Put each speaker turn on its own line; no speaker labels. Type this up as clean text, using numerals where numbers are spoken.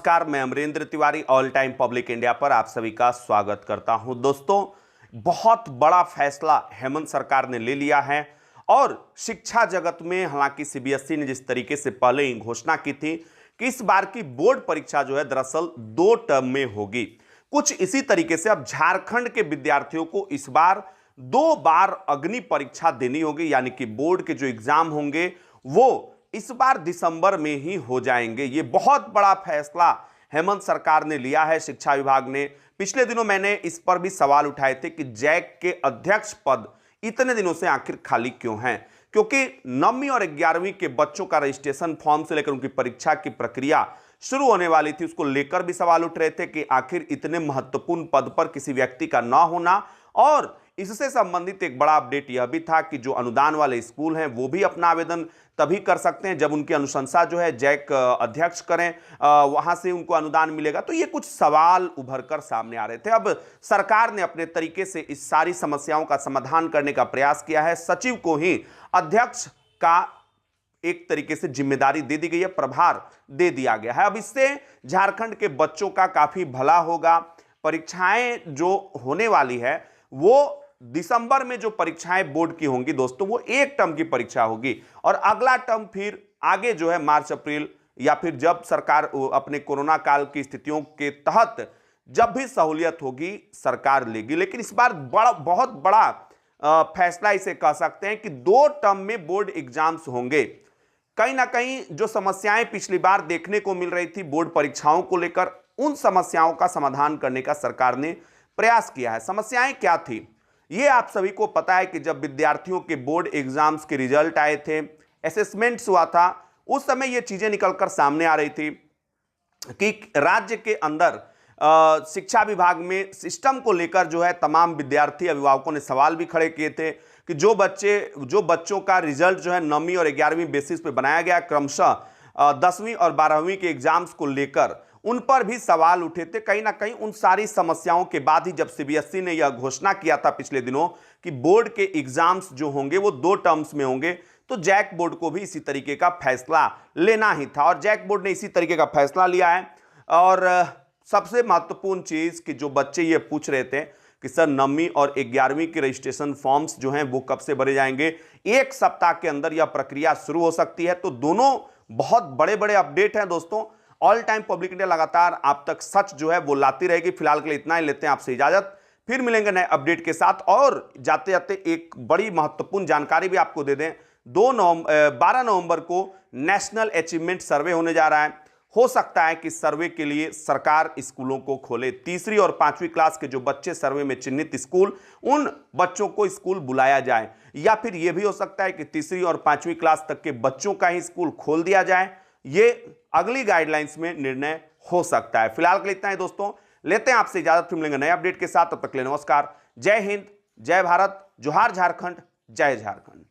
नमस्कार, मैं Amrendra Tiwari all time public India पर आप सभी का स्वागत करता हूं। दोस्तों, बहुत बड़ा फैसला हेमंत सरकार ने ले लिया है और शिक्षा जगत में हालांकि सीबीएसई ने जिस तरीके से पहले ही घोषणा की थी कि इस बार की बोर्ड परीक्षा जो है दरअसल 2 टर्म में होगी, कुछ इसी तरीके से अब झारखंड के विद्यार्थियों को इस बार 2 बार अग्नि परीक्षा देनी होगी, यानी कि बोर्ड के जो एग्जाम होंगे वो इस बार दिसंबर में ही हो जाएंगे। ये बहुत बड़ा फैसला हेमंत सरकार ने लिया है। शिक्षा विभाग ने पिछले दिनों मैंने इस पर भी सवाल उठाए थे कि जैक के अध्यक्ष पद इतने दिनों से आखिर खाली क्यों हैं, क्योंकि 9वीं और 11वीं के बच्चों का रजिस्ट्रेशन फॉर्म से लेकर उनकी परीक्षा की प्रक्रिया शुरू होने वाली थी, उसको लेकर भी सवाल उठ रहे थे कि आखिर इतने महत्वपूर्ण पद पर किसी व्यक्ति का ना होना। और इससे संबंधित एक बड़ा अपडेट यह भी था कि जो अनुदान वाले स्कूल हैं वो भी अपना आवेदन तभी कर सकते हैं जब उनकी अनुशंसा जो है जैक अध्यक्ष करें, वहां से उनको अनुदान मिलेगा। तो ये कुछ सवाल उभर कर सामने आ रहे थे। अब सरकार ने अपने तरीके से इस सारी समस्याओं का समाधान करने का प्रयास किया है। सचिव को ही अध्यक्ष का एक तरीके से जिम्मेदारी दे दी गई है, प्रभार दे दिया गया है। अब इससे झारखंड के बच्चों का काफी भला होगा। परीक्षाएं जो होने वाली है वो दिसंबर में जो परीक्षाएं बोर्ड की होंगी दोस्तों, वो 1 टर्म की परीक्षा होगी और अगला टर्म फिर आगे जो है मार्च अप्रैल या फिर जब सरकार अपने कोरोना काल की स्थितियों के तहत जब भी सहूलियत होगी सरकार लेगी। लेकिन इस बार बहुत बड़ा फैसला इसे कह सकते हैं कि 2 टर्म में बोर्ड एग्जाम्स होंगे। कहीं ना कहीं जो समस्याएं पिछली बार देखने को मिल रही थी बोर्ड परीक्षाओं को लेकर, उन समस्याओं का समाधान करने का सरकार ने प्रयास किया है। समस्याएं क्या थी ये आप सभी को पता है कि जब विद्यार्थियों के बोर्ड एग्जाम्स के रिजल्ट आए थे, असेसमेंट्स हुआ था, उस समय ये चीजें निकलकर सामने आ रही थी कि राज्य के अंदर शिक्षा विभाग में सिस्टम को लेकर जो है तमाम विद्यार्थी अभिभावकों ने सवाल भी खड़े किए थे कि जो बच्चों का रिजल्ट जो है 9वीं और 11वीं बेसिस पे बनाया गया, क्रमशः 10वीं और 12वीं के एग्जाम्स को लेकर उन पर भी सवाल उठे थे। कहीं ना कहीं उन सारी समस्याओं के बाद ही जब सीबीएसई ने यह घोषणा किया था पिछले दिनों कि बोर्ड के एग्जाम्स जो होंगे वो 2 टर्म्स में होंगे, तो जैक बोर्ड को भी इसी तरीके का फैसला लेना ही था और जैक बोर्ड ने इसी तरीके का फैसला लिया है। और सबसे महत्वपूर्ण चीज कि जो बच्चे ये पूछ रहे थे कि सर 9वीं और 11वीं के रजिस्ट्रेशन फॉर्म्स जो हैं वो कब से भरे जाएंगे, 1 सप्ताह के अंदर यह प्रक्रिया शुरू हो सकती है। तो दोनों बहुत बड़े बड़े अपडेट हैं दोस्तों। ऑल टाइम पब्लिक इंडिया लगातार आप तक सच जो है वो लाती रहेगी। फिलहाल के लिए इतना ही, लेते हैं आपसे इजाजत, फिर मिलेंगे नए अपडेट के साथ। और जाते जाते एक बड़ी महत्वपूर्ण जानकारी भी आपको दे दें, 12 नवंबर को नेशनल अचीवमेंट सर्वे होने जा रहा है। हो सकता है कि सर्वे के लिए सरकार स्कूलों को खोले। 3री और 5वीं क्लास के जो बच्चे सर्वे में चिन्हित स्कूल, उन बच्चों को स्कूल बुलाया जाए, या फिर यह भी हो सकता है कि 3री और 5वीं क्लास तक के बच्चों का ही स्कूल खोल दिया जाए। ये अगली गाइडलाइंस में निर्णय हो सकता है। फिलहाल के लिए इतना ही दोस्तों, लेते हैं आपसे इजाजत, फिर मिलेंगे नए अपडेट के साथ। तब तक के लिए नमस्कार, जय हिंद, जय भारत, जोहार झारखंड, जय झारखंड।